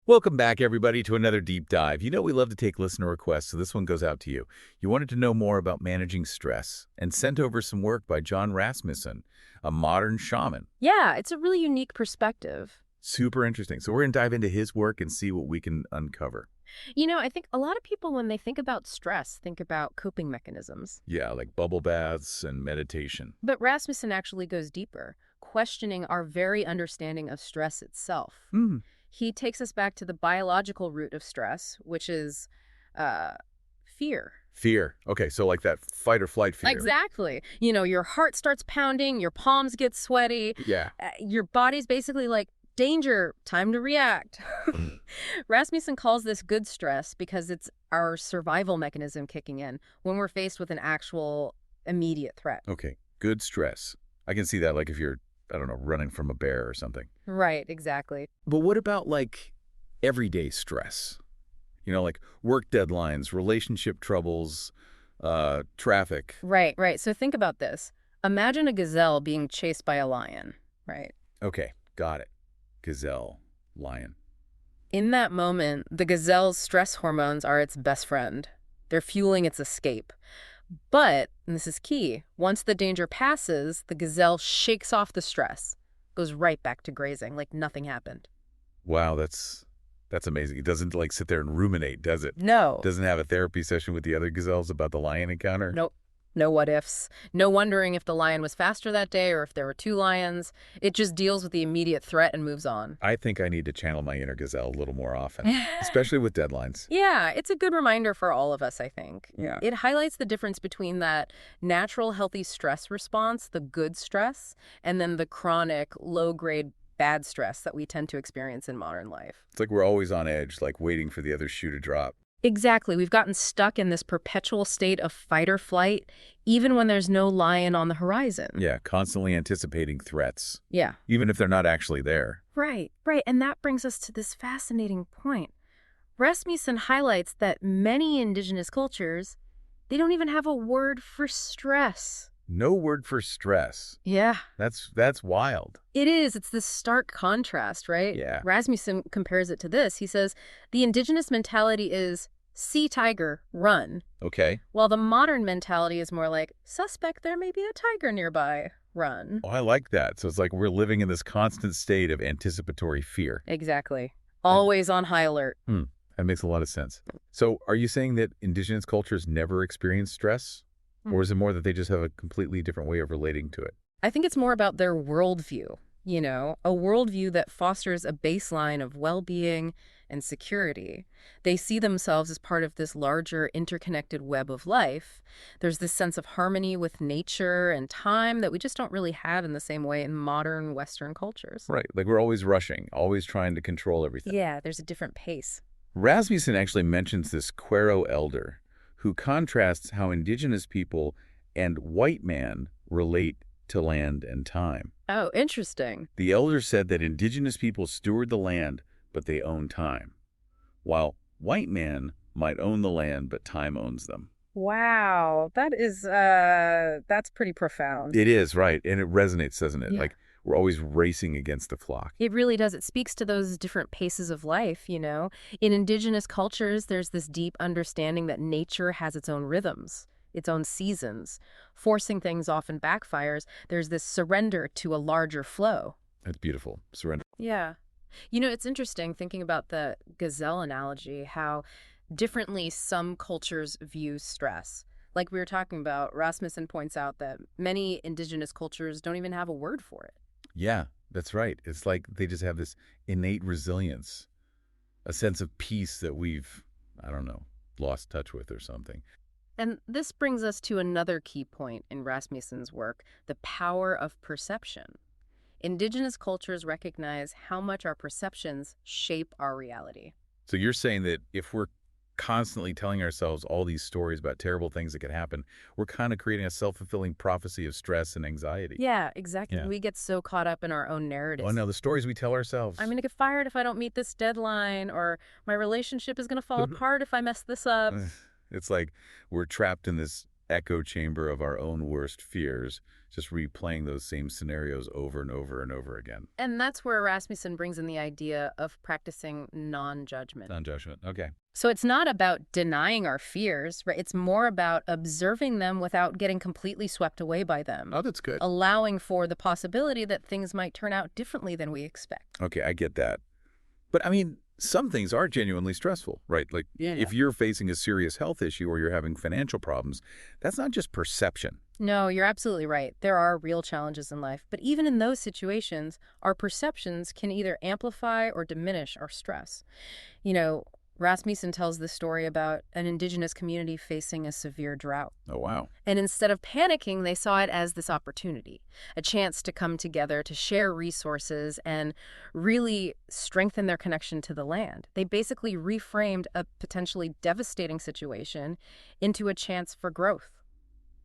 Welcome back, everybody, to another deep dive. You know we love to take listener requests, so this one goes out to you. You wanted to know more about managing stress and sent over some work by John Rasmussen, a modern shaman. Yeah, it's a really unique perspective. Super interesting. So we're going to dive into his work and see what we can uncover. I think a lot of people, when they think about stress, think about coping mechanisms. Yeah, like bubble baths and meditation. But Rasmussen actually goes deeper, questioning our very understanding of stress itself. Hmm. He takes us back to the biological root of stress, which is uh, fear. Fear. Okay, so like that fight or flight fear. Exactly. Your heart starts pounding, your palms get sweaty, Yeah. your body's basically like, danger, time to react. Rasmussen calls this good stress because it's our survival mechanism kicking in when we're faced with an actual immediate threat. Okay, good stress. I can see that like if you're, I don't know, running from a bear or something. Right, exactly. But what about like everyday stress? You know, like work deadlines, relationship troubles, traffic. Right. So think about this. Imagine a gazelle being chased by a lion, right? Okay, got it. Gazelle, lion. In that moment, the gazelle's stress hormones are its best friend. They're fueling its escape. But, and this is key, once the danger passes, the gazelle shakes off the stress, goes right back to grazing like nothing happened. Wow, that's amazing. It doesn't like sit there and ruminate, does it? No. Doesn't have a therapy session with the other gazelles about the lion encounter? Nope. No what ifs. No wondering if the lion was faster that day or if there were two lions. It just deals with the immediate threat and moves on. I think I need to channel my inner gazelle a little more often, especially with deadlines. Yeah, it's a good reminder for all of us, I think. Yeah. It highlights the difference between that natural, healthy stress response, the good stress, and then the chronic, low-grade bad stress that we tend to experience in modern life. It's like we're always on edge, like waiting for the other shoe to drop. Exactly. We've gotten stuck in this perpetual state of fight or flight, even when there's no lion on the horizon. Yeah, constantly anticipating threats, Yeah. even if they're not actually there. Right. And that brings us to this fascinating point. Rasmussen highlights that many indigenous cultures, they don't even have a word for stress. No word for stress. Yeah. That's wild. It is. It's this stark contrast, right? Yeah. Rasmussen compares it to this. He says, the indigenous mentality is see tiger, run, Okay. while the modern mentality is more like suspect there may be a tiger nearby, run. Oh, I like that. So it's like we're living in this constant state of anticipatory fear. Exactly. Always on high alert. That makes a lot of sense. So are you saying that indigenous cultures never experience stress? Or is it more that they just have a completely different way of relating to it? I think it's more about their worldview, a worldview that fosters a baseline of well-being and security. They see themselves as part of this larger interconnected web of life. There's this sense of harmony with nature and time that we just don't really have in the same way in modern Western cultures. Right. Like we're always rushing, always trying to control everything. Yeah, there's a different pace. Rasmussen actually mentions this Quero elder who contrasts how indigenous people and white man relate to land and time. Oh, interesting. The elder said that indigenous people steward the land, but they own time, while white man might own the land, but time owns them. Wow, that's pretty profound. It is, right, and it resonates, doesn't it? Yeah. Like we're always racing against the clock. It really does. It speaks to those different paces of life, In indigenous cultures, there's this deep understanding that nature has its own rhythms, its own seasons. Forcing things often backfires. There's this surrender to a larger flow. That's beautiful. Surrender. Yeah. It's interesting thinking about the gazelle analogy, how differently some cultures view stress. Like we were talking about, Rasmussen points out that many indigenous cultures don't even have a word for it. Yeah, that's right. It's like they just have this innate resilience, a sense of peace that we've, I don't know, lost touch with or something. And this brings us to another key point in Rasmussen's work, the power of perception. Indigenous cultures recognize how much our perceptions shape our reality. So you're saying that if we're constantly telling ourselves all these stories about terrible things that could happen, we're kind of creating a self-fulfilling prophecy of stress and anxiety. Yeah, exactly. Yeah. We get so caught up in our own narratives. Oh, no, the stories we tell ourselves. I'm going to get fired if I don't meet this deadline, or my relationship is going to fall apart if I mess this up. It's like we're trapped in this echo chamber of our own worst fears, just replaying those same scenarios over and over and over again. And that's where Rasmussen brings in the idea of practicing non-judgment. Non-judgment. Okay. So it's not about denying our fears, right? It's more about observing them without getting completely swept away by them. Oh, that's good. Allowing for the possibility that things might turn out differently than we expect. Okay, I get that. But I mean, some things are genuinely stressful, right? Like if you're facing a serious health issue or you're having financial problems, that's not just perception. No, you're absolutely right. There are real challenges in life. But even in those situations, our perceptions can either amplify or diminish our stress. You know, Rasmussen tells this story about an indigenous community facing a severe drought. Oh, wow. And instead of panicking, they saw it as this opportunity, a chance to come together, to share resources, and really strengthen their connection to the land. They basically reframed a potentially devastating situation into a chance for growth,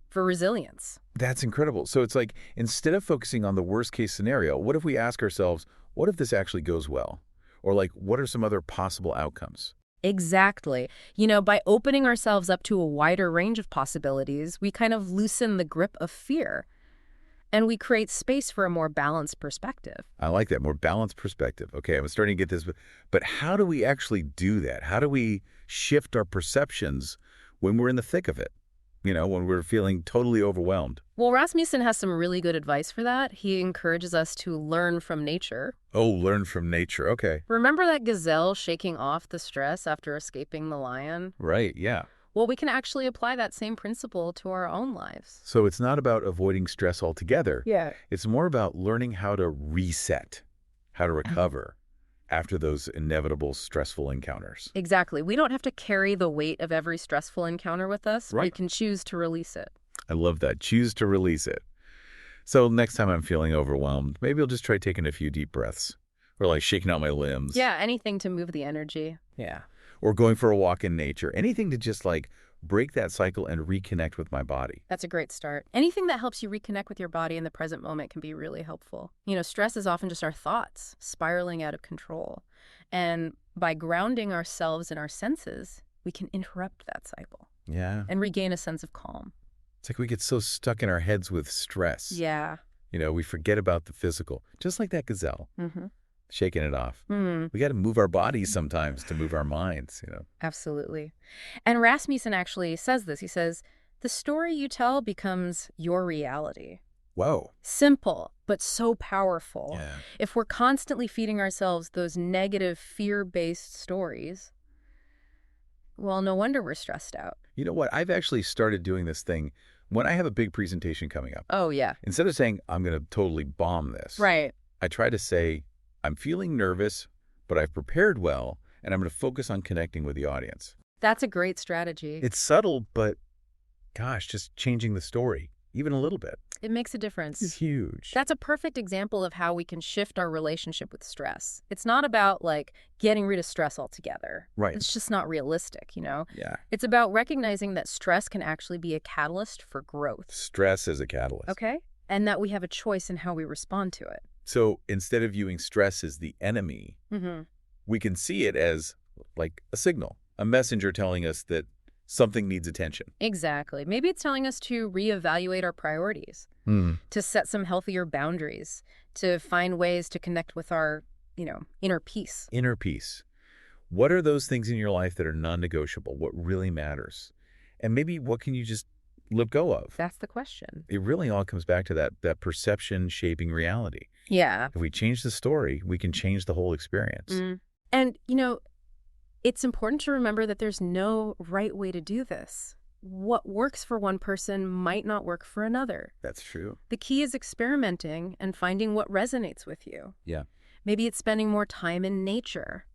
for resilience. That's incredible. So it's like, instead of focusing on the worst case scenario, what if we ask ourselves, what if this actually goes well? Or like, what are some other possible outcomes? Exactly. You know, by opening ourselves up to a wider range of possibilities, we kind of loosen the grip of fear and we create space for a more balanced perspective. I like that, more balanced perspective. Okay, I'm starting to get this, but how do we actually do that? How do we shift our perceptions when we're in the thick of it? You know, when we're feeling totally overwhelmed. Well, Rasmussen has some really good advice for that. He encourages us to learn from nature. Oh, learn from nature. Okay. Remember that gazelle shaking off the stress after escaping the lion? Right, yeah. Well, we can actually apply that same principle to our own lives. So it's not about avoiding stress altogether. Yeah. It's more about learning how to reset, how to recover after those inevitable stressful encounters. Exactly. We don't have to carry the weight of every stressful encounter with us. Right. We can choose to release it. I love that. Choose to release it. So next time I'm feeling overwhelmed, maybe I'll just try taking a few deep breaths or like shaking out my limbs. Yeah, anything to move the energy. Yeah. Or going for a walk in nature. Anything to just like break that cycle and reconnect with my body. That's a great start. Anything that helps you reconnect with your body in the present moment can be really helpful. You know, stress is often just our thoughts spiraling out of control. And by grounding ourselves in our senses, we can interrupt that cycle Yeah. and regain a sense of calm. It's like we get so stuck in our heads with stress. Yeah. You know, we forget about the physical, just like that gazelle, shaking it off. We got to move our bodies sometimes to move our minds, you know. Absolutely. And Rasmussen actually says this. He says, the story you tell becomes your reality. Whoa. Simple, but so powerful. Yeah. If we're constantly feeding ourselves those negative, fear-based stories, well, no wonder we're stressed out. You know what? I've actually started doing this thing when I have a big presentation coming up. Oh, yeah. Instead of saying, I'm going to totally bomb this, Right. I try to say, I'm feeling nervous, but I've prepared well, and I'm going to focus on connecting with the audience. That's a great strategy. It's subtle, but gosh, just changing the story, even a little bit. It makes a difference. It's huge. That's a perfect example of how we can shift our relationship with stress. It's not about, like, getting rid of stress altogether. Right. It's just not realistic, you know? Yeah. It's about recognizing that stress can actually be a catalyst for growth. Stress is a catalyst. Okay? And that we have a choice in how we respond to it. So instead of viewing stress as the enemy, we can see it as like a signal, a messenger telling us that something needs attention. Exactly. Maybe it's telling us to reevaluate our priorities, to set some healthier boundaries, to find ways to connect with our, inner peace. Inner peace. What are those things in your life that are non-negotiable? What really matters? And maybe what can you just let go of? That's the question. It really all comes back to that perception shaping reality. Yeah. If we change the story, we can change the whole experience. And, it's important to remember that there's no right way to do this. What works for one person might not work for another. That's true. The key is experimenting and finding what resonates with you. Yeah. Maybe it's spending more time in nature,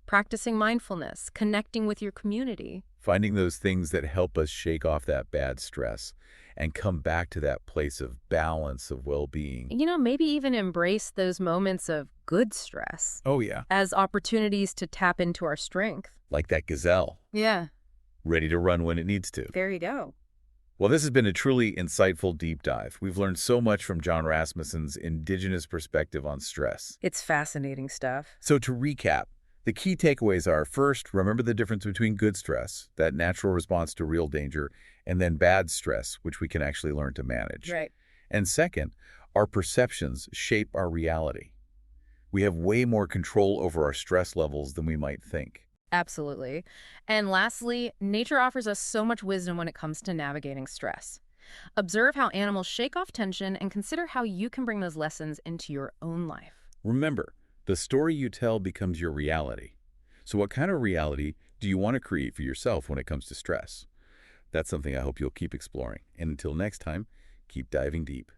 practicing mindfulness, connecting with your community. Finding those things that help us shake off that bad stress and come back to that place of balance, of well-being. Maybe even embrace those moments of good stress. Oh, yeah. As opportunities to tap into our strength. Like that gazelle. Yeah. Ready to run when it needs to. There you go. Well, this has been a truly insightful deep dive. We've learned so much from John Rasmussen's Indigenous perspective on stress. It's fascinating stuff. So to recap, The key takeaways are, first, remember the difference between good stress, that natural response to real danger, and then bad stress, which we can actually learn to manage. Right. And second, our perceptions shape our reality. We have way more control over our stress levels than we might think. Absolutely. And lastly, nature offers us so much wisdom when it comes to navigating stress. Observe how animals shake off tension and consider how you can bring those lessons into your own life. Remember, the story you tell becomes your reality. So what kind of reality do you want to create for yourself when it comes to stress? That's something I hope you'll keep exploring. And until next time, keep diving deep.